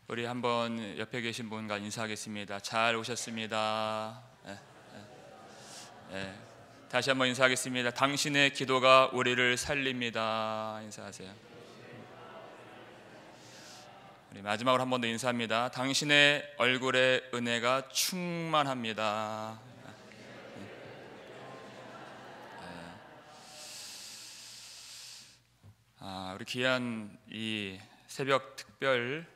우리 한번 옆에 계신 분과 인사하겠습니다. 잘 오셨습니다. 다시 한번 인사하겠습니다. 당신의 기도가 우리를 살립니다. 인사하세요. 우리 마지막으로 한 번 더 인사합니다. 당신의 얼굴에 은혜가 충만합니다. 우리 귀한 이 새벽 특별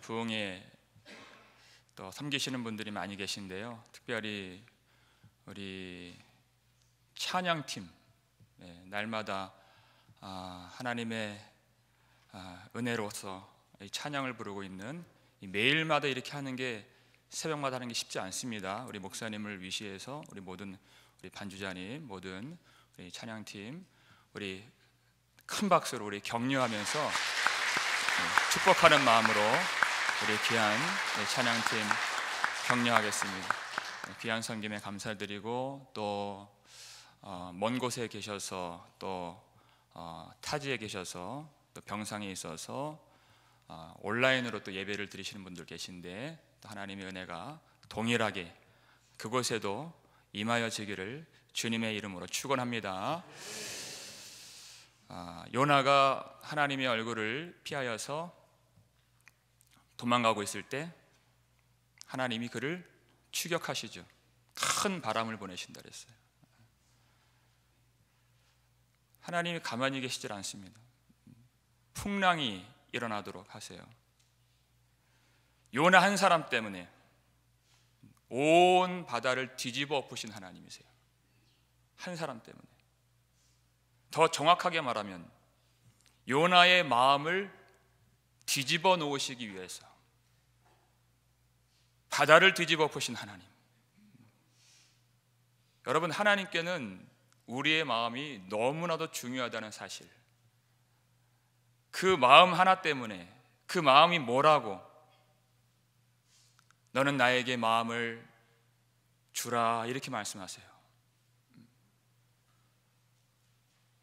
부흥에 또 섬기시는 분들이 많이 계신데요. 특별히 우리 찬양팀, 날마다 하나님의 은혜로서 이 찬양을 부르고 있는, 매일마다 이렇게 하는 게, 새벽마다 하는 게 쉽지 않습니다. 우리 목사님을 위시해서 우리 모든 우리 반주자님, 모든 우리 찬양팀, 우리 큰 박수로 우리 격려하면서 축복하는 마음으로 우리 귀한 찬양팀 격려하겠습니다. 귀한 섬김에 감사드리고, 또 먼 곳에 계셔서, 또 타지에 계셔서, 또 병상에 있어서 온라인으로 또 예배를 드리시는 분들 계신데, 또 하나님의 은혜가 동일하게 그곳에도 임하여지기를 주님의 이름으로 축원합니다. 요나가 하나님의 얼굴을 피하여서 도망가고 있을 때 하나님이 그를 추격하시죠. 큰 바람을 보내신다 그랬어요. 하나님이 가만히 계시질 않습니다. 풍랑이 일어나도록 하세요. 요나 한 사람 때문에 온 바다를 뒤집어 엎으신 하나님이세요. 한 사람 때문에. 더 정확하게 말하면 요나의 마음을 뒤집어 놓으시기 위해서 바다를 뒤집어 엎으신 하나님. 여러분, 하나님께는 우리의 마음이 너무나도 중요하다는 사실, 그 마음 하나 때문에, 그 마음이 뭐라고, 너는 나에게 마음을 주라, 이렇게 말씀하세요.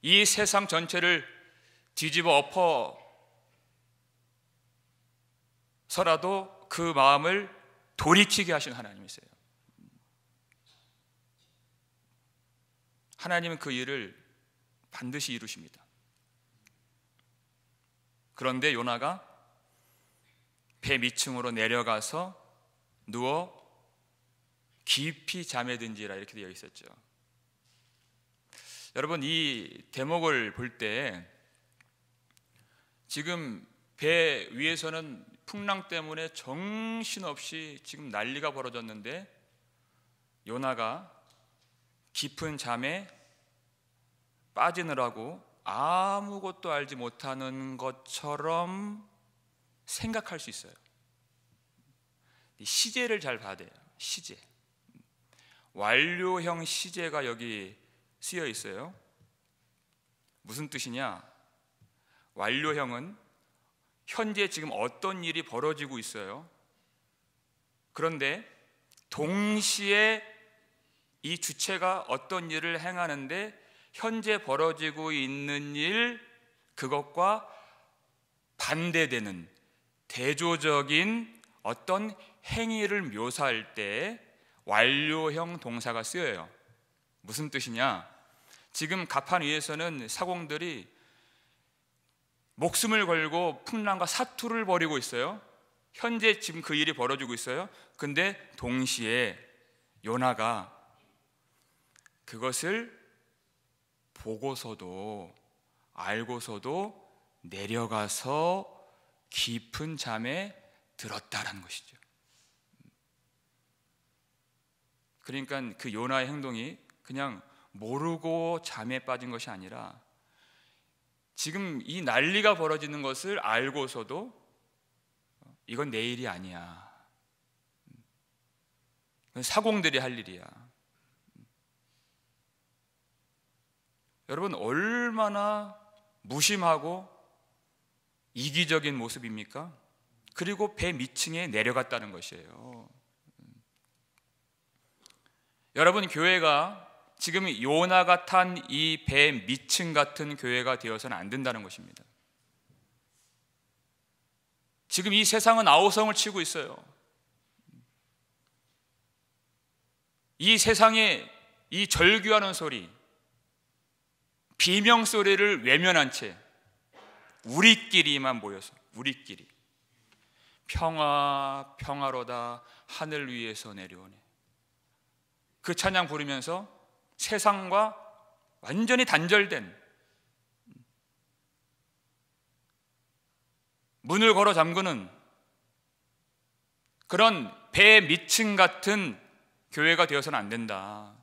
이 세상 전체를 뒤집어 엎어서라도 그 마음을 돌이키게 하신 하나님이세요. 하나님은 그 일을 반드시 이루십니다. 그런데 요나가 배 밑층으로 내려가서 누워 깊이 잠에 든지라, 이렇게 되어 있었죠. 여러분, 이 대목을 볼 때 지금 배 위에서는 풍랑 때문에 정신없이 지금 난리가 벌어졌는데, 요나가 깊은 잠에 빠지느라고 아무것도 알지 못하는 것처럼 생각할 수 있어요. 시제를 잘 봐야 돼요. 시제, 완료형 시제가 여기 쓰여 있어요. 무슨 뜻이냐? 완료형은 현재 지금 어떤 일이 벌어지고 있어요. 그런데 동시에 이 주체가 어떤 일을 행하는데, 현재 벌어지고 있는 일, 그것과 반대되는 대조적인 어떤 행위를 묘사할 때 완료형 동사가 쓰여요. 무슨 뜻이냐? 지금 갑판 위에서는 사공들이 목숨을 걸고 풍랑과 사투를 벌이고 있어요. 현재 지금 그 일이 벌어지고 있어요. 근데 동시에 요나가 그것을 보고서도, 알고서도 내려가서 깊은 잠에 들었다라는 것이죠. 그러니까 그 요나의 행동이 그냥 모르고 잠에 빠진 것이 아니라, 지금 이 난리가 벌어지는 것을 알고서도 이건 내 일이 아니야, 사공들이 할 일이야. 여러분, 얼마나 무심하고 이기적인 모습입니까? 그리고 배 밑층에 내려갔다는 것이에요. 여러분, 교회가 지금 요나가 탄 이 배 밑층 같은 교회가 되어서는 안 된다는 것입니다. 지금 이 세상은 아우성을 치고 있어요. 이 세상에 이 절규하는 소리, 비명 소리를 외면한 채 우리끼리만 모여서, 우리끼리 평화 평화로다 하늘 위에서 내려오네, 그 찬양 부르면서 세상과 완전히 단절된, 문을 걸어 잠그는 그런 배 밑층 같은 교회가 되어서는 안 된다.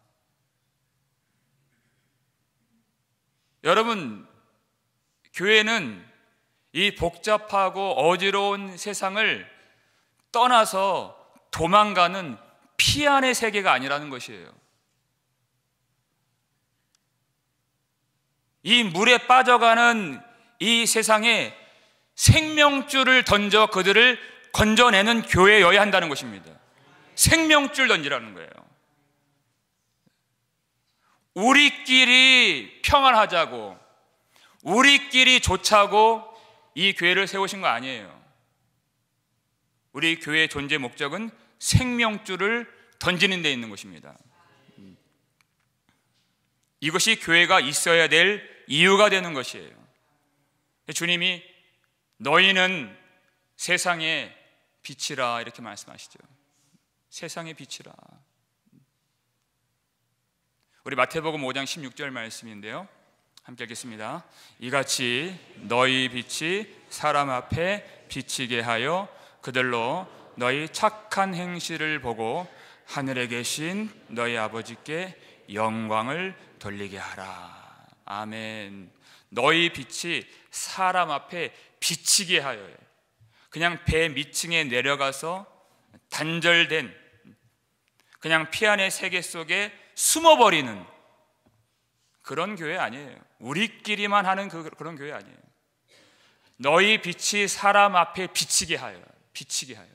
여러분, 교회는 이 복잡하고 어지러운 세상을 떠나서 도망가는 피안의 세계가 아니라는 것이에요. 이 물에 빠져가는 이 세상에 생명줄을 던져 그들을 건져내는 교회여야 한다는 것입니다. 생명줄 던지라는 거예요. 우리끼리 평안하자고, 우리끼리 좋자고 이 교회를 세우신 거 아니에요. 우리 교회의 존재 목적은 생명줄을 던지는 데 있는 것입니다. 이것이 교회가 있어야 될 이유가 되는 것이에요. 주님이 너희는 세상의 빛이라 이렇게 말씀하시죠. 세상의 빛이라. 우리 마태복음 5장 16절 말씀인데요, 함께 읽겠습니다. 이같이 너희 빛이 사람 앞에 비치게 하여 그들로 너희 착한 행실을 보고 하늘에 계신 너희 아버지께 영광을 돌리게 하라. 아멘. 너희 빛이 사람 앞에 비치게 하여요. 그냥 배 밑층에 내려가서 단절된, 그냥 피안의 세계 속에 숨어버리는 그런 교회 아니에요. 우리끼리만 하는 그런 교회 아니에요. 너희 빛이 사람 앞에 비치게 하여, 비치게 하여.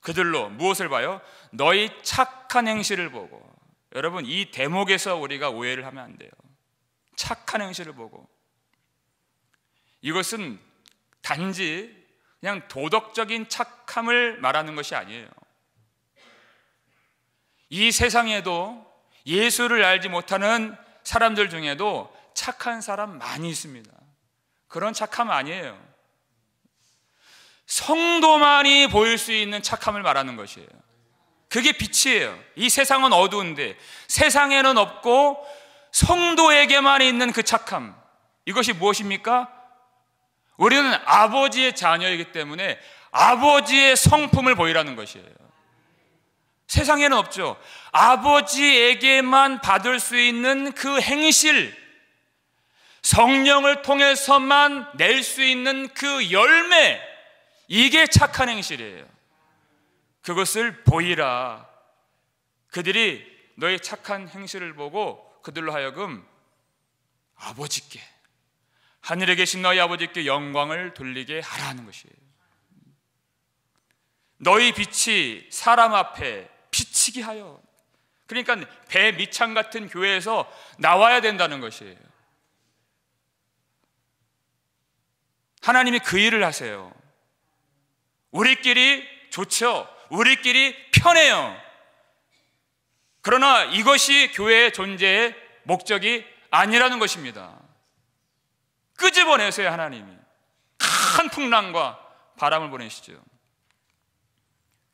그들로 무엇을 봐요? 너희 착한 행실을 보고. 여러분, 이 대목에서 우리가 오해를 하면 안 돼요. 착한 행실을 보고. 이것은 단지 그냥 도덕적인 착함을 말하는 것이 아니에요. 이 세상에도 예수를 알지 못하는 사람들 중에도 착한 사람 많이 있습니다. 그런 착함 아니에요. 성도만이 보일 수 있는 착함을 말하는 것이에요. 그게 빛이에요. 이 세상은 어두운데 세상에는 없고 성도에게만 있는 그 착함, 이것이 무엇입니까? 우리는 아버지의 자녀이기 때문에 아버지의 성품을 보이라는 것이에요. 세상에는 없죠. 아버지에게만 받을 수 있는 그 행실, 성령을 통해서만 낼 수 있는 그 열매, 이게 착한 행실이에요. 그것을 보이라. 그들이 너의 착한 행실을 보고 그들로 하여금 아버지께, 하늘에 계신 너희 아버지께 영광을 돌리게 하라는 것이에요. 너희 빛이 사람 앞에 비치게 하여. 그러니까 배 밑창 같은 교회에서 나와야 된다는 것이에요. 하나님이 그 일을 하세요. 우리끼리 좋죠. 우리끼리 편해요. 그러나 이것이 교회의 존재의 목적이 아니라는 것입니다. 끄집어내세요. 하나님이 큰 풍랑과 바람을 보내시죠.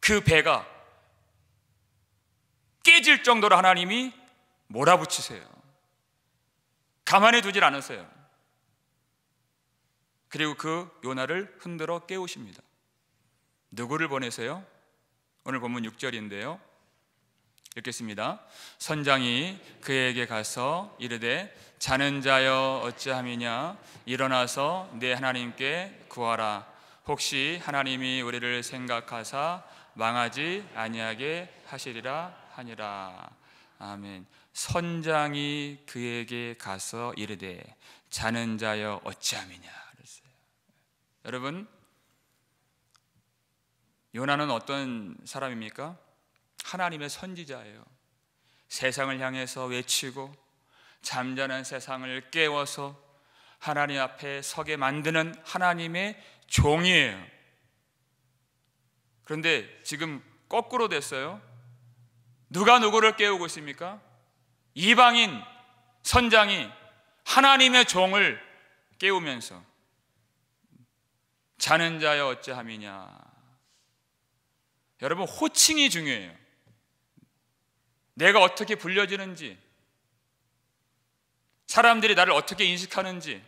그 배가 깨질 정도로 하나님이 몰아붙이세요. 가만히 두질 않으세요. 그리고 그 요나를 흔들어 깨우십니다. 누구를 보내세요? 오늘 본문 6절인데요, 읽겠습니다. 선장이 그에게 가서 이르되 자는 자여 어찌함이냐, 일어나서 내 하나님께 구하라. 혹시 하나님이 우리를 생각하사 망하지 아니하게 하시리라 하니라. 아멘. 선장이 그에게 가서 이르되 자는 자여 어찌함이냐 그랬어요. 여러분, 요나는 어떤 사람입니까? 하나님의 선지자예요. 세상을 향해서 외치고 잠자는 세상을 깨워서 하나님 앞에 서게 만드는 하나님의 종이에요. 그런데 지금 거꾸로 됐어요. 누가 누구를 깨우고 있습니까? 이방인 선장이 하나님의 종을 깨우면서 자는 자여 어찌함이냐. 여러분, 호칭이 중요해요. 내가 어떻게 불려지는지, 사람들이 나를 어떻게 인식하는지,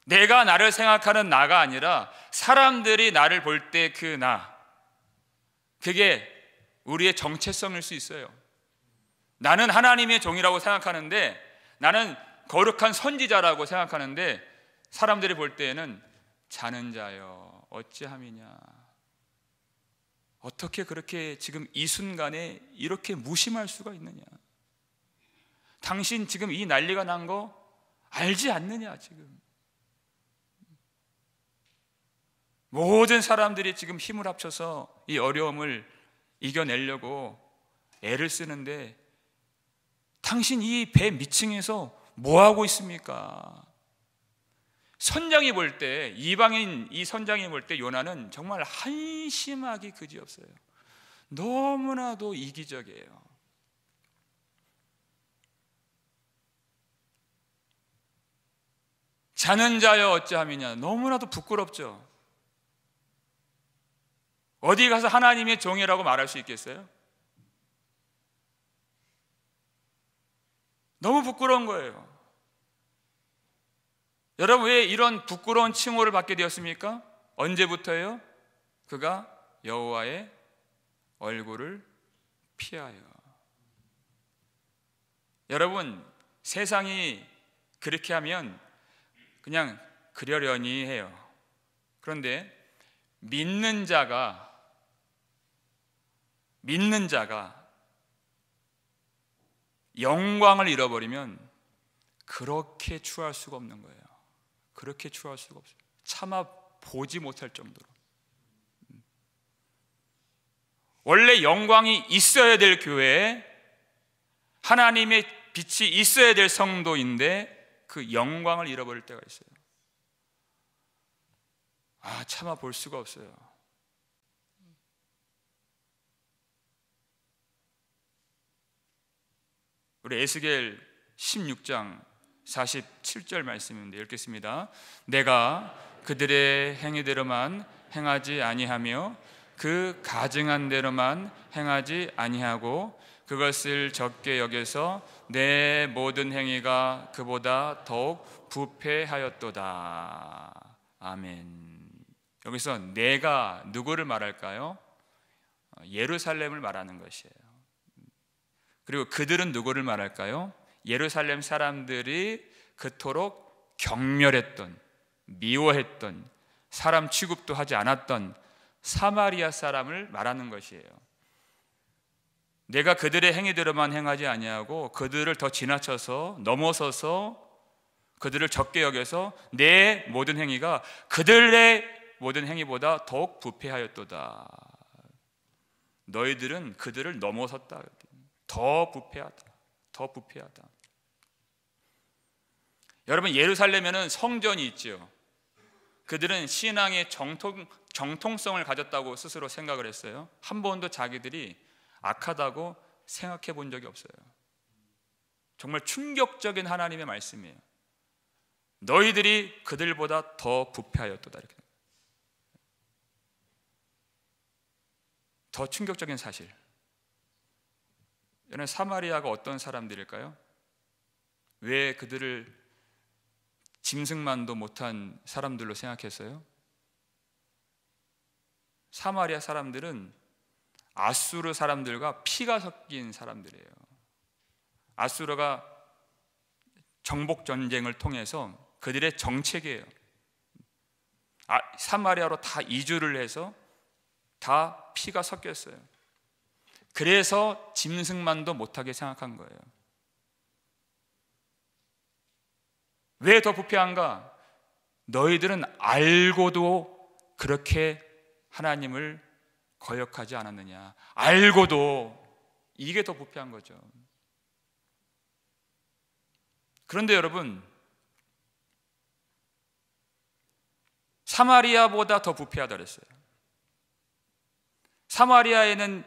내가 나를 생각하는 나가 아니라 사람들이 나를 볼 때 그 나, 그게 우리의 정체성일 수 있어요. 나는 하나님의 종이라고 생각하는데, 나는 거룩한 선지자라고 생각하는데, 사람들이 볼 때에는 자는 자여 어찌함이냐. 어떻게 그렇게 지금 이 순간에 이렇게 무심할 수가 있느냐. 당신 지금 이 난리가 난 거 알지 않느냐. 지금 모든 사람들이 지금 힘을 합쳐서 이 어려움을 이겨내려고 애를 쓰는데, 당신 이 배 밑층에서 뭐 하고 있습니까? 선장이 볼 때, 이방인 이 선장이 볼 때 요나는 정말 한심하기 그지없어요. 너무나도 이기적이에요. 자는 자여 어찌함이냐. 너무나도 부끄럽죠. 어디 가서 하나님의 종이라고 말할 수 있겠어요? 너무 부끄러운 거예요. 여러분, 왜 이런 부끄러운 칭호를 받게 되었습니까? 언제부터예요? 그가 여호와의 얼굴을 피하여. 여러분, 세상이 그렇게 하면 그냥 그러려니 해요. 그런데 믿는 자가 영광을 잃어버리면 그렇게 추할 수가 없는 거예요. 그렇게 추할 수가 없어요. 차마 보지 못할 정도로. 원래 영광이 있어야 될 교회에 하나님의 빛이 있어야 될 성도인데 그 영광을 잃어버릴 때가 있어요. 차마 볼 수가 없어요. 우리 에스겔 16장 47절 말씀인데 읽겠습니다. 내가 그들의 행위대로만 행하지 아니하며 그 가증한 대로만 행하지 아니하고 그것을 적게 여겨서 내 모든 행위가 그보다 더욱 부패하였도다. 아멘. 여기서 내가 누구를 말할까요? 예루살렘을 말하는 것이에요. 그리고 그들은 누구를 말할까요? 예루살렘 사람들이 그토록 경멸했던, 미워했던, 사람 취급도 하지 않았던 사마리아 사람을 말하는 것이에요. 내가 그들의 행위대로만 행하지 아니하고 그들을 더 지나쳐서 넘어서서 그들을 적게 여겨서 내 모든 행위가 그들의 모든 행위보다 더욱 부패하였도다. 너희들은 그들을 넘어섰다. 더 부패하다. 더 부패하다. 여러분, 예루살렘에는 성전이 있죠. 그들은 신앙의 정통성을 가졌다고 스스로 생각을 했어요. 한 번도 자기들이 악하다고 생각해 본 적이 없어요. 정말 충격적인 하나님의 말씀이에요. 너희들이 그들보다 더 부패하였도다. 이렇게. 더 충격적인 사실. 여러분, 사마리아가 어떤 사람들일까요? 왜 그들을 짐승만도 못한 사람들로 생각했어요? 사마리아 사람들은 아수르 사람들과 피가 섞인 사람들이에요. 아수르가 정복 전쟁을 통해서 그들의 정책이에요. 사마리아로 다 이주를 해서 다 피가 섞였어요. 그래서 짐승만도 못하게 생각한 거예요. 왜 더 부패한가? 너희들은 알고도 그렇게 하나님을 거역하지 않았느냐. 알고도. 이게 더 부패한 거죠. 그런데 여러분, 사마리아보다 더 부패하다 그랬어요. 사마리아에는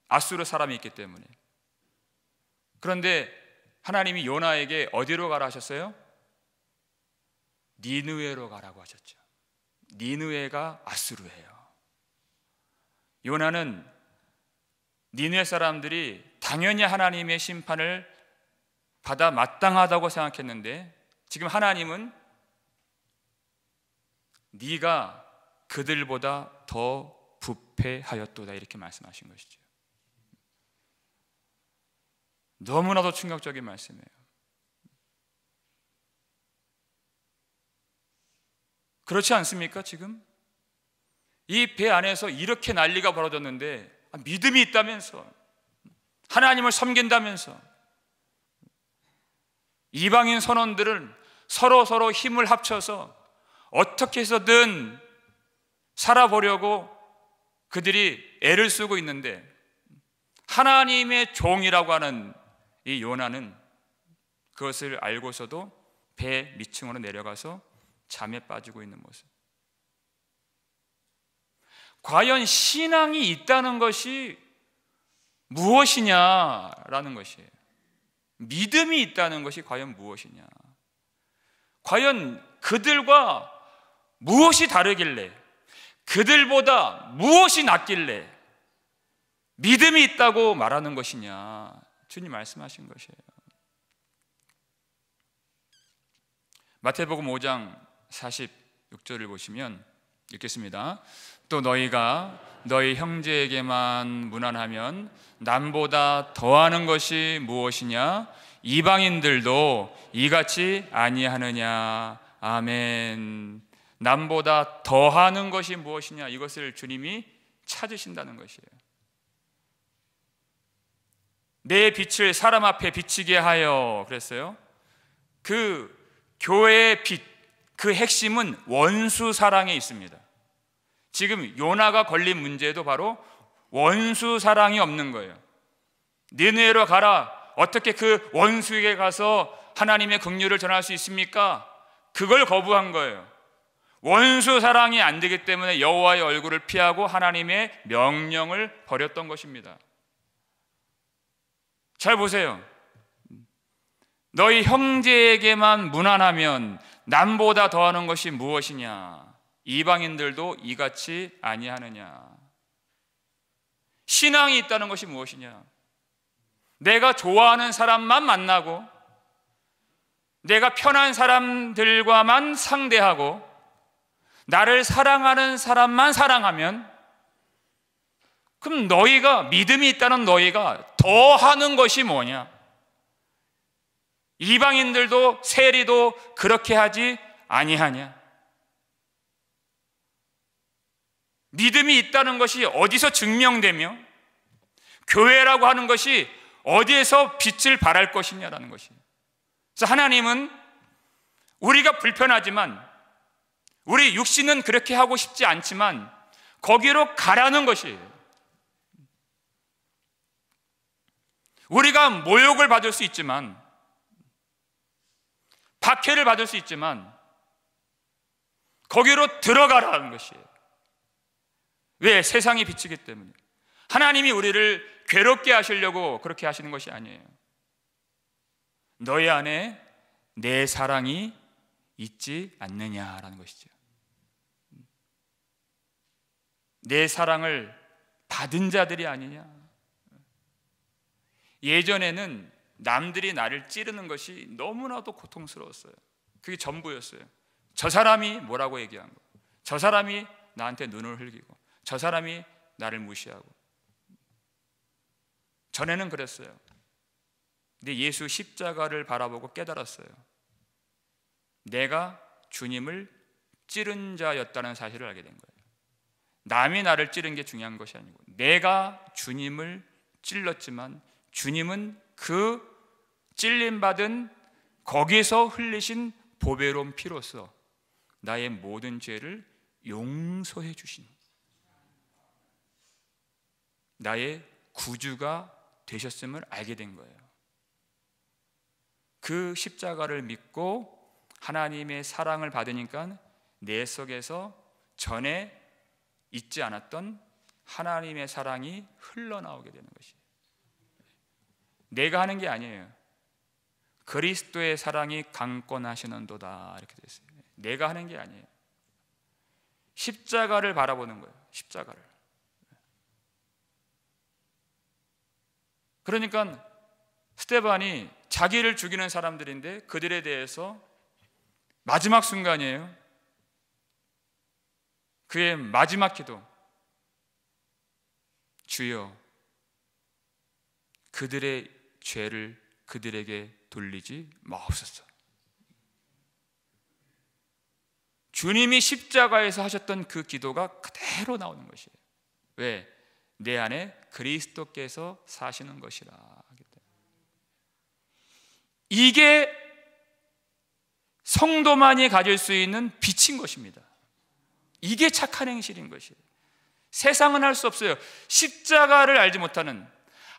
아수르 사람이 있기 때문에. 그런데 하나님이 요나에게 어디로 가라 하셨어요? 니느웨로 가라고 하셨죠. 니느웨가 아수르예요. 요나는 니느웨 사람들이 당연히 하나님의 심판을 받아 마땅하다고 생각했는데 지금 하나님은 네가 그들보다 더 부패하였도다 이렇게 말씀하신 것이죠. 너무나도 충격적인 말씀이에요. 그렇지 않습니까? 지금 이 배 안에서 이렇게 난리가 벌어졌는데 믿음이 있다면서, 하나님을 섬긴다면서 이방인 선원들은 서로 힘을 합쳐서 어떻게 해서든 살아보려고 그들이 애를 쓰고 있는데 하나님의 종이라고 하는 이 요나는 그것을 알고서도 배 밑층으로 내려가서 잠에 빠지고 있는 모습. 과연 신앙이 있다는 것이 무엇이냐라는 것이에요. 믿음이 있다는 것이 과연 무엇이냐. 과연 그들과 무엇이 다르길래, 그들보다 무엇이 낫길래 믿음이 있다고 말하는 것이냐. 주님 말씀하신 것이에요. 마태복음 5장 46절을 보시면 읽겠습니다. 또 너희가 너희 형제에게만 무난하면 남보다 더하는 것이 무엇이냐? 이방인들도 이같이 아니하느냐. 아멘. 남보다 더하는 것이 무엇이냐? 이것을 주님이 찾으신다는 것이에요. 내 빛을 사람 앞에 비치게 하여 그랬어요. 그 교회의 빛, 그 핵심은 원수 사랑에 있습니다. 지금 요나가 걸린 문제도 바로 원수 사랑이 없는 거예요. 니느웨로 가라. 어떻게 그 원수에게 가서 하나님의 긍휼을 전할 수 있습니까? 그걸 거부한 거예요. 원수 사랑이 안 되기 때문에 여호와의 얼굴을 피하고 하나님의 명령을 버렸던 것입니다. 잘 보세요. 너희 형제에게만 무난하면 남보다 더하는 것이 무엇이냐? 이방인들도 이같이 아니하느냐. 신앙이 있다는 것이 무엇이냐? 내가 좋아하는 사람만 만나고 내가 편한 사람들과만 상대하고 나를 사랑하는 사람만 사랑하면, 그럼 너희가, 믿음이 있다는 너희가 더 하는 것이 뭐냐? 이방인들도 세리도 그렇게 하지 아니하냐? 믿음이 있다는 것이 어디서 증명되며 교회라고 하는 것이 어디에서 빛을 발할 것이냐라는 것이에요. 그래서 하나님은 우리가 불편하지만, 우리 육신은 그렇게 하고 싶지 않지만 거기로 가라는 것이에요. 우리가 모욕을 받을 수 있지만, 박해를 받을 수 있지만 거기로 들어가라는 것이에요. 왜? 세상이 비치기 때문에. 하나님이 우리를 괴롭게 하시려고 그렇게 하시는 것이 아니에요. 너희 안에 내 사랑이 있지 않느냐라는 것이죠. 내 사랑을 받은 자들이 아니냐. 예전에는 남들이 나를 찌르는 것이 너무나도 고통스러웠어요. 그게 전부였어요. 저 사람이 뭐라고 얘기한 거, 저 사람이 나한테 눈을 흘기고, 저 사람이 나를 무시하고. 전에는 그랬어요. 근데 예수 십자가를 바라보고 깨달았어요. 내가 주님을 찌른 자였다는 사실을 알게 된 거예요. 남이 나를 찌른 게 중요한 것이 아니고 내가 주님을 찔렀지만 주님은 그 찔림받은 거기서 흘리신 보배로운 피로써 나의 모든 죄를 용서해 주신 나의 구주가 되셨음을 알게 된 거예요. 그 십자가를 믿고 하나님의 사랑을 받으니까 내 속에서 전에 있지 않았던 하나님의 사랑이 흘러나오게 되는 것이에요. 내가 하는 게 아니에요. 그리스도의 사랑이 강권하시는도다 이렇게 되어 있어요. 내가 하는 게 아니에요. 십자가를 바라보는 거예요. 십자가를. 그러니까 스데반이 자기를 죽이는 사람들인데 그들에 대해서 마지막 순간이에요. 그의 마지막 기도, 주여 그들의 죄를 그들에게 돌리지 마옵소서. 주님이 십자가에서 하셨던 그 기도가 그대로 나오는 것이에요. 왜? 내 안에 그리스도께서 사시는 것이라 하기 때문에. 이게 성도만이 가질 수 있는 빛인 것입니다. 이게 착한 행실인 것이에요. 세상은 할 수 없어요. 십자가를 알지 못하는,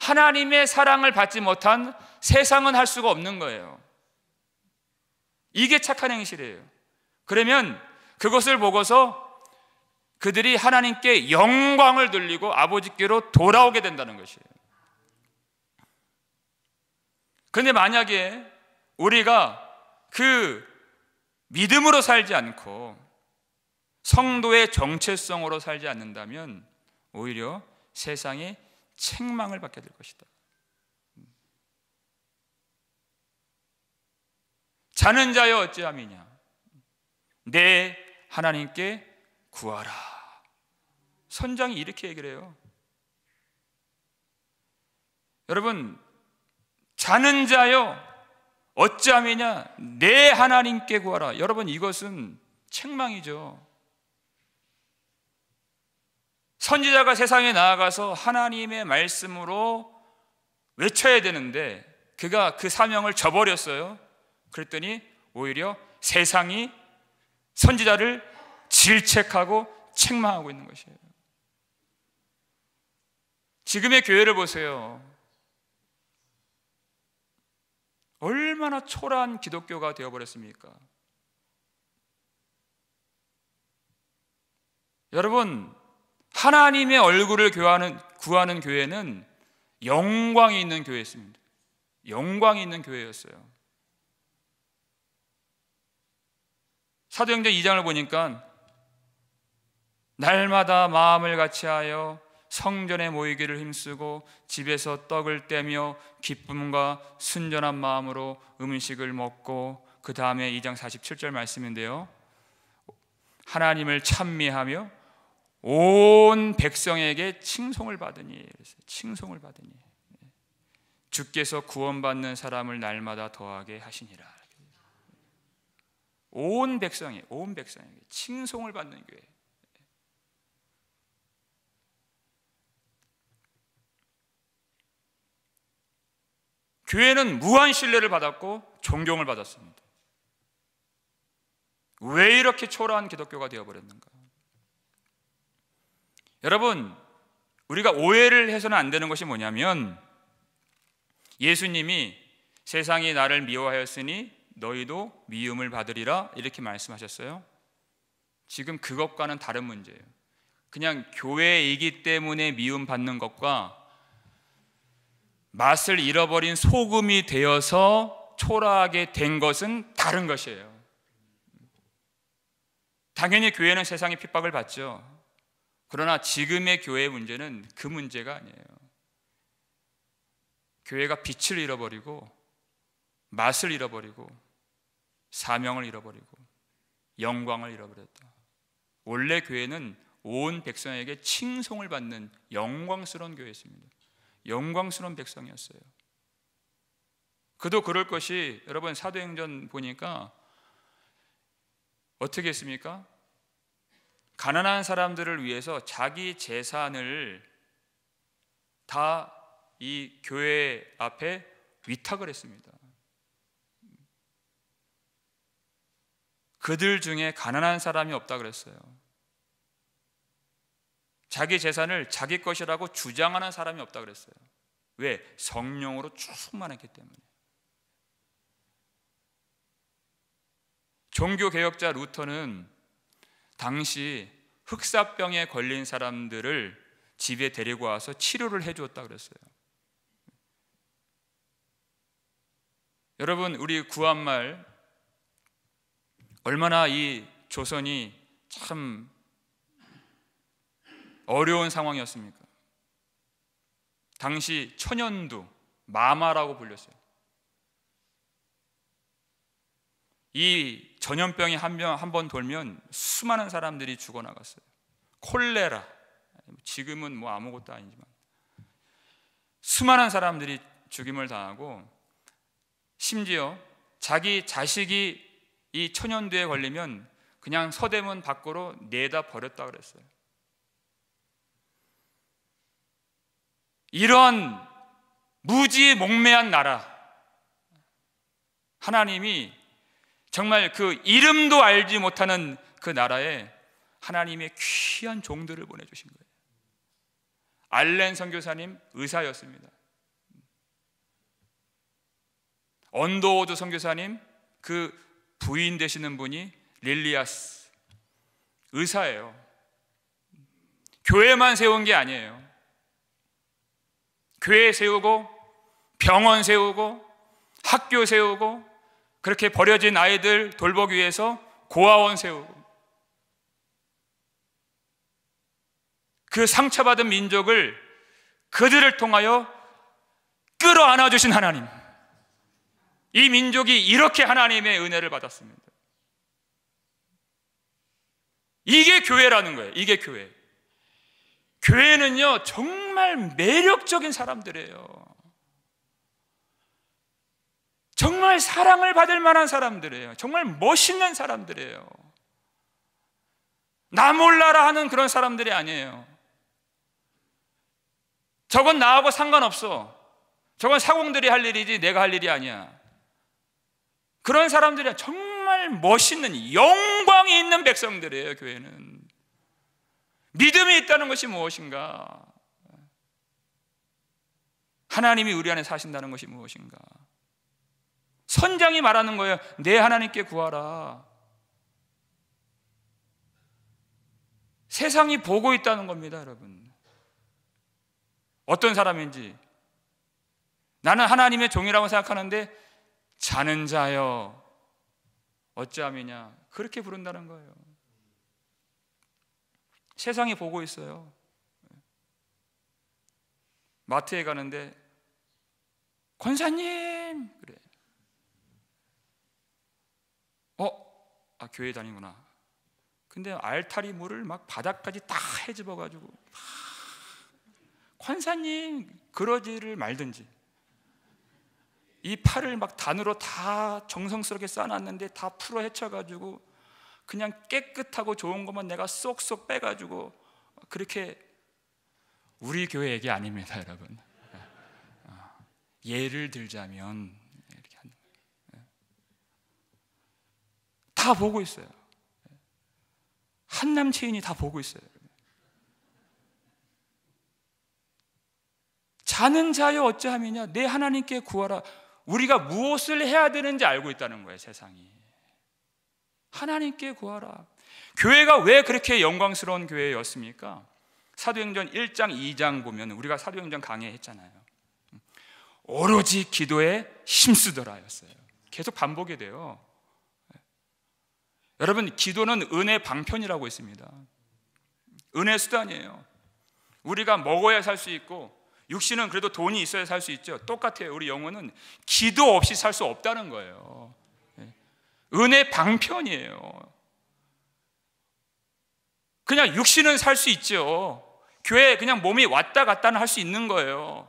하나님의 사랑을 받지 못한 세상은 할 수가 없는 거예요. 이게 착한 행실이에요. 그러면 그것을 보고서 그들이 하나님께 영광을 돌리고 아버지께로 돌아오게 된다는 것이에요. 그런데 만약에 우리가 그 믿음으로 살지 않고 성도의 정체성으로 살지 않는다면 오히려 세상에 책망을 받게 될 것이다. 자는 자여 어찌함이냐, 내 하나님께 구하라. 선장이 이렇게 얘기를 해요. 여러분, 자는 자여 어찌함이냐, 내 하나님께 구하라. 여러분, 이것은 책망이죠. 선지자가 세상에 나아가서 하나님의 말씀으로 외쳐야 되는데 그가 그 사명을 저버렸어요. 그랬더니 오히려 세상이 선지자를 질책하고 책망하고 있는 것이에요. 지금의 교회를 보세요. 얼마나 초라한 기독교가 되어버렸습니까? 여러분, 하나님의 얼굴을 구하는 교회는 영광이 있는 교회였습니다. 영광이 있는 교회였어요. 사도행전 2장을 보니까 날마다 마음을 같이하여 성전에 모이기를 힘쓰고 집에서 떡을 떼며 기쁨과 순전한 마음으로 음식을 먹고, 그 다음에 2장 47절 말씀인데요, 하나님을 찬미하며 온 백성에게 칭송을 받으니, 칭송을 받으니 주께서 구원받는 사람을 날마다 더하게 하시니라. 온 백성에게 칭송을 받는 교회. 교회는 무한 신뢰를 받았고 존경을 받았습니다. 왜 이렇게 초라한 기독교가 되어버렸는가? 여러분, 우리가 오해를 해서는 안 되는 것이 뭐냐면, 예수님이 세상이 나를 미워하였으니 너희도 미움을 받으리라 이렇게 말씀하셨어요. 지금 그것과는 다른 문제예요. 그냥 교회이기 때문에 미움받는 것과 맛을 잃어버린 소금이 되어서 초라하게 된 것은 다른 것이에요. 당연히 교회는 세상의 핍박을 받죠. 그러나 지금의 교회의 문제는 그 문제가 아니에요. 교회가 빛을 잃어버리고 맛을 잃어버리고 사명을 잃어버리고 영광을 잃어버렸다. 원래 교회는 온 백성에게 칭송을 받는 영광스러운 교회였습니다. 영광스러운 백성이었어요. 그도 그럴 것이, 여러분 사도행전 보니까 어떻게 했습니까? 가난한 사람들을 위해서 자기 재산을 다 이 교회 앞에 위탁을 했습니다. 그들 중에 가난한 사람이 없다 그랬어요. 자기 재산을 자기 것이라고 주장하는 사람이 없다 그랬어요. 왜? 성령으로 충만했기 때문에. 종교개혁자 루터는 당시 흑사병에 걸린 사람들을 집에 데리고 와서 치료를 해주었다 그랬어요. 여러분, 우리 구한말 얼마나 이 조선이 참 어려운 상황이었습니까? 당시 천연두, 마마라고 불렸어요. 이 전염병이 한 번 돌면 수많은 사람들이 죽어나갔어요. 콜레라, 지금은 뭐 아무것도 아니지만 수많은 사람들이 죽임을 당하고, 심지어 자기 자식이 이 천연두에 걸리면 그냥 서대문 밖으로 내다 버렸다 그랬어요. 이런 무지몽매한 나라, 하나님이 정말 그 이름도 알지 못하는 그 나라에 하나님의 귀한 종들을 보내주신 거예요. 알렌 선교사님 의사였습니다. 언더우드 선교사님 그 부인 되시는 분이 릴리아스 의사예요. 교회만 세운 게 아니에요. 교회 세우고 병원 세우고 학교 세우고 그렇게 버려진 아이들 돌보기 위해서 고아원 세우고, 그 상처받은 민족을 그들을 통하여 끌어안아 주신 하나님, 이 민족이 이렇게 하나님의 은혜를 받았습니다. 이게 교회라는 거예요. 이게 교회. 교회는요 정말 매력적인 사람들이에요. 정말 사랑을 받을 만한 사람들이에요. 정말 멋있는 사람들이에요. 나 몰라라 하는 그런 사람들이 아니에요. 저건 나하고 상관없어, 저건 사공들이 할 일이지 내가 할 일이 아니야, 그런 사람들이 정말 멋있는 영광이 있는 백성들이에요. 교회는 믿음이 있다는 것이 무엇인가, 하나님이 우리 안에 사신다는 것이 무엇인가. 선장이 말하는 거예요. 내 하나님께 구하라. 세상이 보고 있다는 겁니다. 여러분, 어떤 사람인지. 나는 하나님의 종이라고 생각하는데 자는 자여 어찌함이냐, 그렇게 부른다는 거예요. 세상이 보고 있어요. 마트에 가는데 권사님 그래. 교회 다니구나. 근데 알타리 물을 막 바닥까지 다 헤집어 가지고 권사님 그러지를 말든지, 이 팔을 막 단으로 다 정성스럽게 쌓아놨는데 다 풀어 헤쳐가지고 그냥 깨끗하고 좋은 것만 내가 쏙쏙 빼가지고 그렇게, 우리 교회 얘기 아닙니다, 여러분. 예를 들자면 이렇게 하는 거예요. 다 보고 있어요. 한남체인이 다 보고 있어요. 자는 자여 어찌함이냐, 내 하나님께 구하라. 우리가 무엇을 해야 되는지 알고 있다는 거예요. 세상이 하나님께 구하라. 교회가 왜 그렇게 영광스러운 교회였습니까? 사도행전 1장 2장 보면, 우리가 사도행전 강해했잖아요. 오로지 기도에 힘쓰더라였어요. 계속 반복이 돼요. 여러분, 기도는 은혜 방편이라고 있습니다. 은혜 수단이에요. 우리가 먹어야 살 수 있고, 육신은 그래도 돈이 있어야 살 수 있죠. 똑같아요. 우리 영혼은 기도 없이 살 수 없다는 거예요. 은혜 방편이에요. 그냥 육신은 살 수 있죠. 교회 그냥 몸이 왔다 갔다는 할 수 있는 거예요.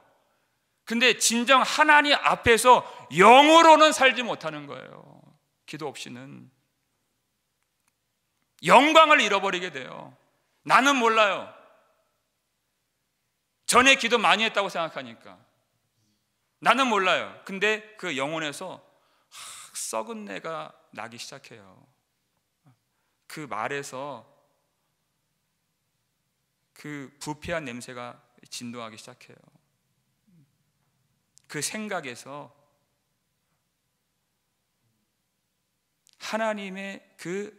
근데 진정 하나님 앞에서 영으로는 살지 못하는 거예요. 기도 없이는 영광을 잃어버리게 돼요. 나는 몰라요. 전에 기도 많이 했다고 생각하니까. 나는 몰라요. 근데 그 영혼에서 썩은 내가 나기 시작해요. 그 말에서 그 부패한 냄새가 진동하기 시작해요. 그 생각에서 하나님의 그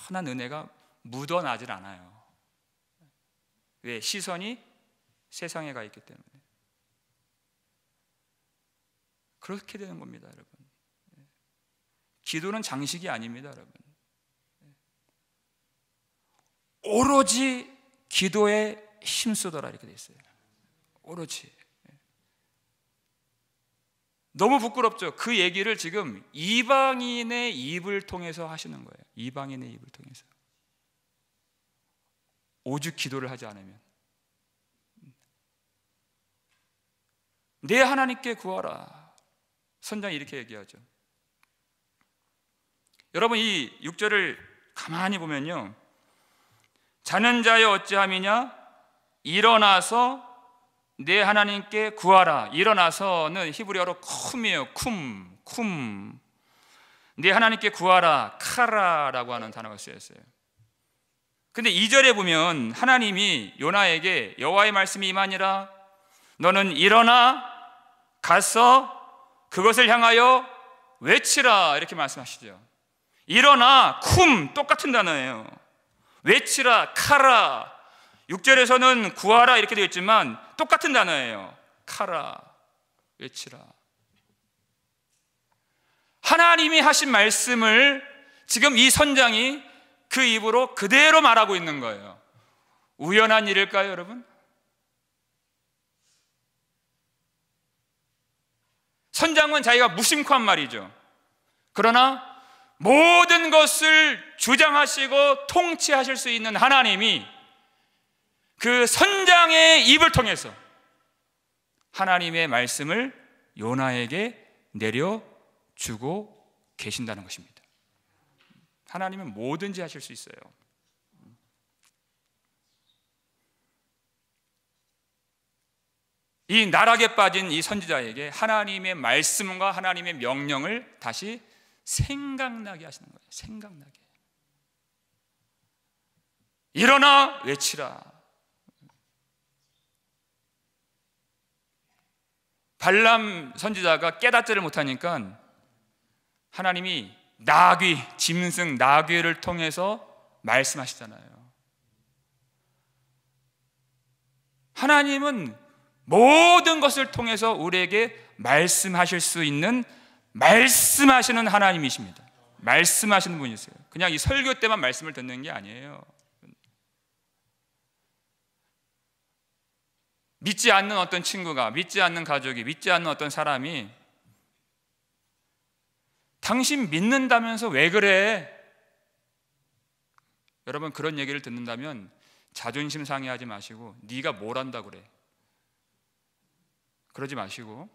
선한 은혜가 묻어나질 않아요. 왜? 시선이 세상에 가 있기 때문에. 그렇게 되는 겁니다, 여러분. 기도는 장식이 아닙니다, 여러분. 오로지 기도에 힘쓰더라 이렇게 돼 있어요. 오로지. 너무 부끄럽죠. 그 얘기를 지금 이방인의 입을 통해서 하시는 거예요. 이방인의 입을 통해서. 오죽 기도를 하지 않으면. 내 하나님께 구하라. 선장이 이렇게 얘기하죠. 여러분, 이 6절을 가만히 보면요, 자는 자여 어찌함이냐? 일어나서 내 하나님께 구하라. 일어나서는 히브리어로 쿰이에요. 쿰. 내 하나님께 구하라. 카라라고 하는 단어가 쓰였어요. 근데 2절에 보면 하나님이 요나에게 여호와의 말씀이 임하니라. 너는 일어나 가서 그것을 향하여 외치라 이렇게 말씀하시죠. 일어나, 쿰, 똑같은 단어예요. 외치라, 카라. 6절에서는 구하라 이렇게 되어 있지만 똑같은 단어예요. 카라, 외치라. 하나님이 하신 말씀을 지금 이 선장이 그 입으로 그대로 말하고 있는 거예요. 우연한 일일까요, 여러분? 선장은 자기가 무심코 한 말이죠. 그러나 모든 것을 주장하시고 통치하실 수 있는 하나님이 그 선장의 입을 통해서 하나님의 말씀을 요나에게 내려주고 계신다는 것입니다. 하나님은 뭐든지 하실 수 있어요. 이 나락에 빠진 이 선지자에게 하나님의 말씀과 하나님의 명령을 다시 생각나게 하시는 거예요. 생각나게. 일어나 외치라. 발람 선지자가 깨닫지를 못하니까 하나님이 나귀, 짐승 나귀를 통해서 말씀하시잖아요. 하나님은 모든 것을 통해서 우리에게 말씀하실 수 있는 말씀하시는 하나님이십니다. 말씀하시는 분이세요. 그냥 이 설교 때만 말씀을 듣는 게 아니에요. 믿지 않는 어떤 친구가, 믿지 않는 가족이, 믿지 않는 어떤 사람이 당신 믿는다면서 왜 그래? 여러분, 그런 얘기를 듣는다면 자존심 상해하지 마시고 네가 뭘 안다고 그래? 그러지 마시고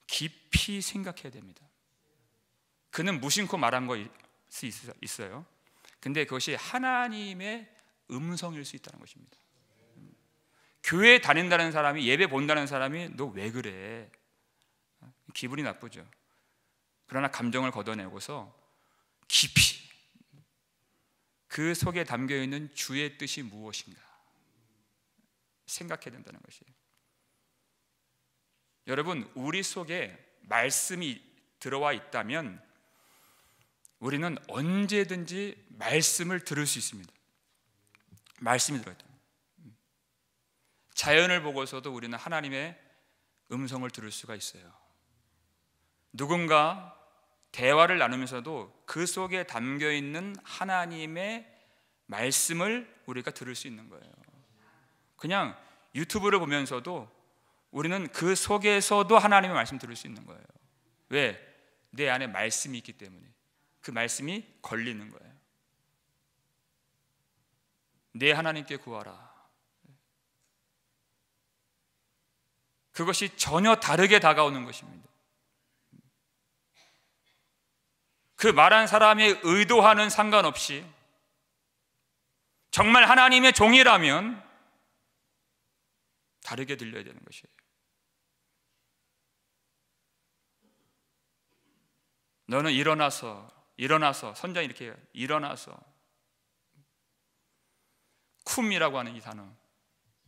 깊이 생각해야 됩니다. 그는 무심코 말한 거 있어요. 근데 그것이 하나님의 음성일 수 있다는 것입니다. 교회 다닌다는 사람이, 예배 본다는 사람이 너 왜 그래? 기분이 나쁘죠. 그러나 감정을 걷어내고서 깊이 그 속에 담겨있는 주의 뜻이 무엇인가 생각해야 된다는 것이에요. 여러분, 우리 속에 말씀이 들어와 있다면 우리는 언제든지 말씀을 들을 수 있습니다. 말씀이 들어있다. 자연을 보고서도 우리는 하나님의 음성을 들을 수가 있어요. 누군가 대화를 나누면서도 그 속에 담겨있는 하나님의 말씀을 우리가 들을 수 있는 거예요. 그냥 유튜브를 보면서도 우리는 그 속에서도 하나님의 말씀 들을 수 있는 거예요. 왜? 내 안에 말씀이 있기 때문에. 그 말씀이 걸리는 거예요. 내 하나님께 구하라. 그것이 전혀 다르게 다가오는 것입니다. 그 말한 사람의 의도와는 상관없이 정말 하나님의 종이라면 다르게 들려야 되는 것이에요. 너는 일어나서 선장이 이렇게 해요. 일어나서. 쿰이라고 하는 이 단어,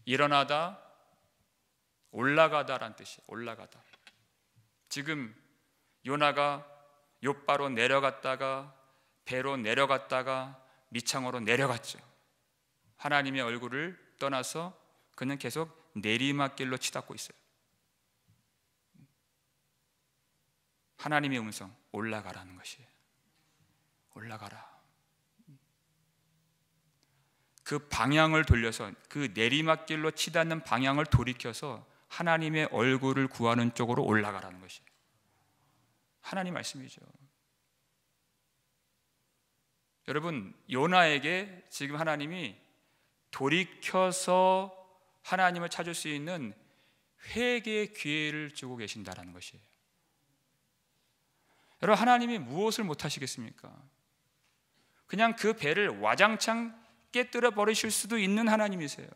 일어나다, 올라가다라는 뜻이에요. 올라가다. 지금 요나가 욥바로 내려갔다가 배로 내려갔다가 미창으로 내려갔죠. 하나님의 얼굴을 떠나서 그는 계속 내리막길로 치닫고 있어요. 하나님의 음성, 올라가라는 것이에요. 올라가라. 그 방향을 돌려서, 그 내리막길로 치닫는 방향을 돌이켜서 하나님의 얼굴을 구하는 쪽으로 올라가라는 것이에요. 하나님 말씀이죠. 여러분, 요나에게 지금 하나님이 돌이켜서 하나님을 찾을 수 있는 회개의 기회를 주고 계신다는 것이에요. 여러분, 하나님이 무엇을 못하시겠습니까? 그냥 그 배를 와장창 깨뜨려 버리실 수도 있는 하나님이세요.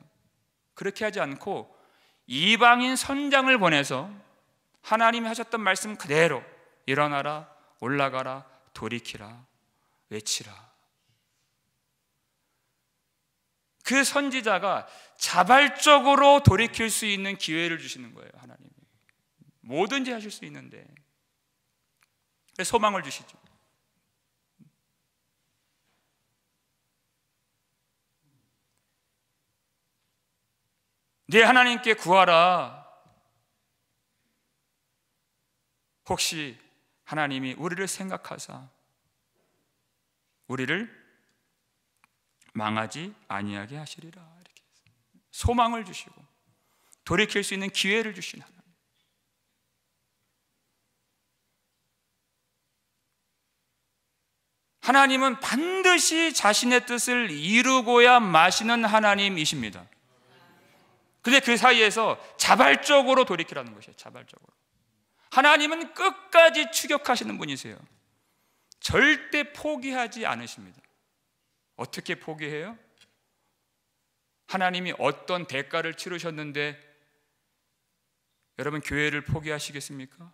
그렇게 하지 않고 이방인 선장을 보내서 하나님이 하셨던 말씀 그대로 일어나라, 올라가라, 돌이키라, 외치라. 그 선지자가 자발적으로 돌이킬 수 있는 기회를 주시는 거예요. 하나님이 뭐든지 하실 수 있는데 소망을 주시죠. 네, 하나님께 구하라. 혹시 하나님이 우리를 생각하사 우리를 망하지 아니하게 하시리라. 이렇게 소망을 주시고 돌이킬 수 있는 기회를 주신 하나님. 하나님은 반드시 자신의 뜻을 이루고야 마시는 하나님이십니다. 근데 그 사이에서 자발적으로 돌이키라는 것이에요. 자발적으로. 하나님은 끝까지 추격하시는 분이세요. 절대 포기하지 않으십니다. 어떻게 포기해요? 하나님이 어떤 대가를 치르셨는데 여러분 교회를 포기하시겠습니까?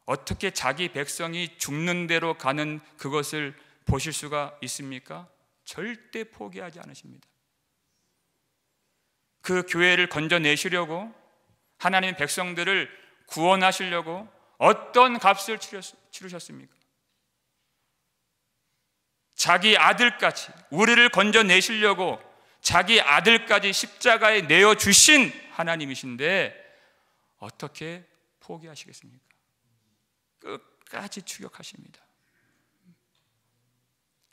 어떻게 자기 백성이 죽는 대로 가는 그것을 보실 수가 있습니까? 절대 포기하지 않으십니다. 그 교회를 건져내시려고, 하나님의 백성들을 구원하시려고 어떤 값을 치르셨습니까? 자기 아들까지, 우리를 건져내시려고 자기 아들까지 십자가에 내어주신 하나님이신데 어떻게 포기하시겠습니까? 끝까지 추격하십니다.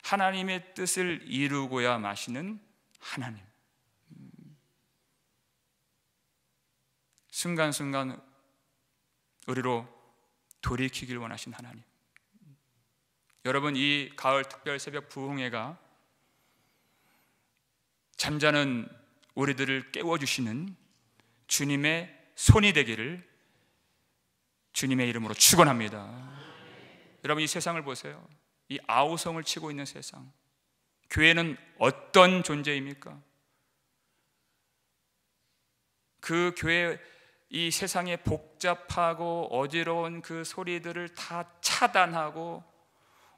하나님의 뜻을 이루고야 마시는 하나님. 순간순간 우리로 돌이키길 원하신 하나님. 여러분, 이 가을 특별 새벽 부흥회가 잠자는 우리들을 깨워주시는 주님의 손이 되기를 주님의 이름으로 축원합니다. 여러분, 이 세상을 보세요. 이 아우성을 치고 있는 세상. 교회는 어떤 존재입니까? 그 교회, 이 세상의 복잡하고 어지러운 그 소리들을 다 차단하고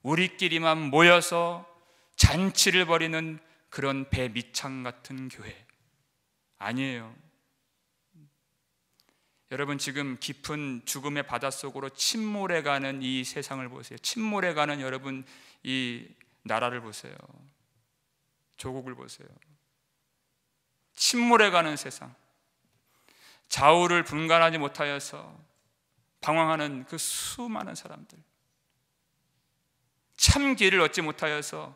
우리끼리만 모여서 잔치를 벌이는 그런 배 밑창 같은 교회 아니에요. 여러분, 지금 깊은 죽음의 바닷속으로 침몰해가는 이 세상을 보세요. 침몰해가는 여러분 이 나라를 보세요. 조국을 보세요. 침몰해가는 세상. 좌우를 분간하지 못하여서 방황하는 그 수많은 사람들, 참 길을 얻지 못하여서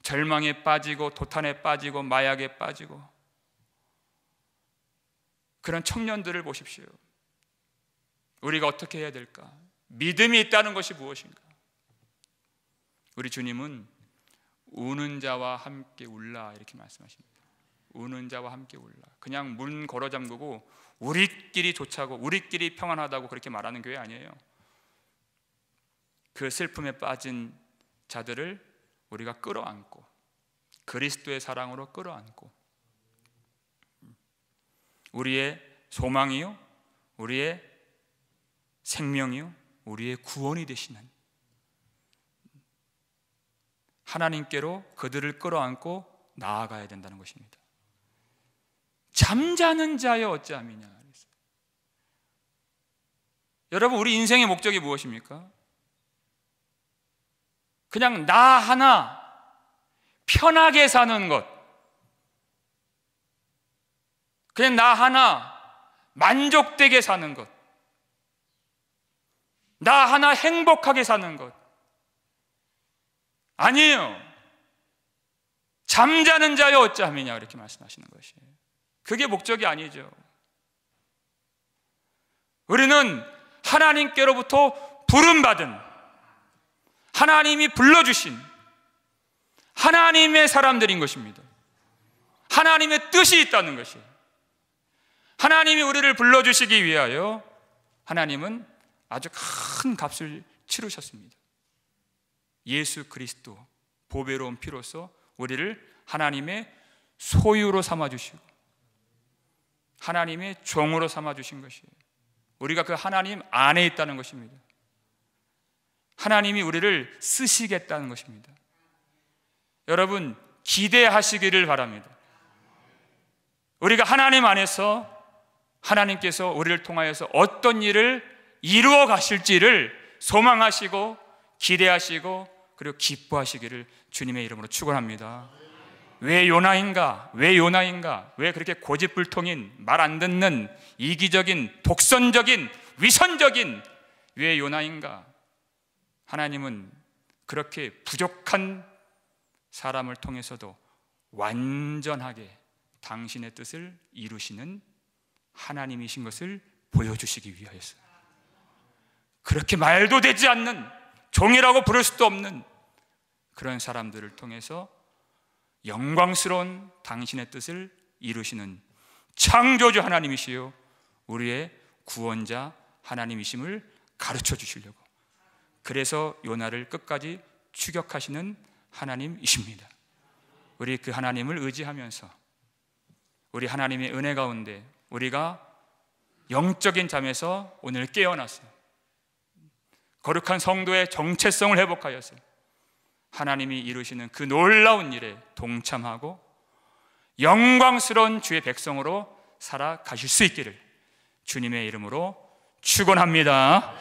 절망에 빠지고 도탄에 빠지고 마약에 빠지고 그런 청년들을 보십시오. 우리가 어떻게 해야 될까? 믿음이 있다는 것이 무엇인가? 우리 주님은 우는 자와 함께 울라 이렇게 말씀하십니다. 우는 자와 함께 울라. 그냥 문 걸어 잠그고 우리끼리 좋자고 우리끼리 평안하다고 그렇게 말하는 교회 아니에요. 그 슬픔에 빠진 자들을 우리가 끌어안고 그리스도의 사랑으로 끌어안고 우리의 소망이요, 우리의 생명이요, 우리의 구원이 되시는 하나님께로 그들을 끌어안고 나아가야 된다는 것입니다. 잠자는 자여 어찌함이냐. 여러분, 우리 인생의 목적이 무엇입니까? 그냥 나 하나 편하게 사는 것, 그냥 나 하나 만족되게 사는 것, 나 하나 행복하게 사는 것 아니에요. 잠자는 자여 어찌함이냐 이렇게 말씀하시는 것이에요. 그게 목적이 아니죠. 우리는 하나님께로부터 부름받은, 하나님이 불러주신 하나님의 사람들인 것입니다. 하나님의 뜻이 있다는 것이에요. 하나님이 우리를 불러주시기 위하여 하나님은 아주 큰 값을 치르셨습니다. 예수 그리스도 보배로운 피로써 우리를 하나님의 소유로 삼아주시고 하나님의 종으로 삼아주신 것이에요. 우리가 그 하나님 안에 있다는 것입니다. 하나님이 우리를 쓰시겠다는 것입니다. 여러분, 기대하시기를 바랍니다. 우리가 하나님 안에서 하나님께서 우리를 통하여서 어떤 일을 이루어 가실지를 소망하시고 기대하시고 그리고 기뻐하시기를 주님의 이름으로 축원합니다. 왜 요나인가? 왜 요나인가? 왜 그렇게 고집불통인, 말 안 듣는, 이기적인, 독선적인, 위선적인 왜 요나인가? 하나님은 그렇게 부족한 사람을 통해서도 완전하게 당신의 뜻을 이루시는 하나님이신 것을 보여주시기 위하여서, 그렇게 말도 되지 않는, 종이라고 부를 수도 없는 그런 사람들을 통해서 영광스러운 당신의 뜻을 이루시는 창조주 하나님이시요 우리의 구원자 하나님이심을 가르쳐 주시려고, 그래서 요나를 끝까지 추격하시는 하나님이십니다. 우리 그 하나님을 의지하면서 우리 하나님의 은혜 가운데 우리가 영적인 잠에서 오늘 깨어나서 거룩한 성도의 정체성을 회복하여서 하나님이 이루시는 그 놀라운 일에 동참하고 영광스러운 주의 백성으로 살아가실 수 있기를 주님의 이름으로 축원합니다.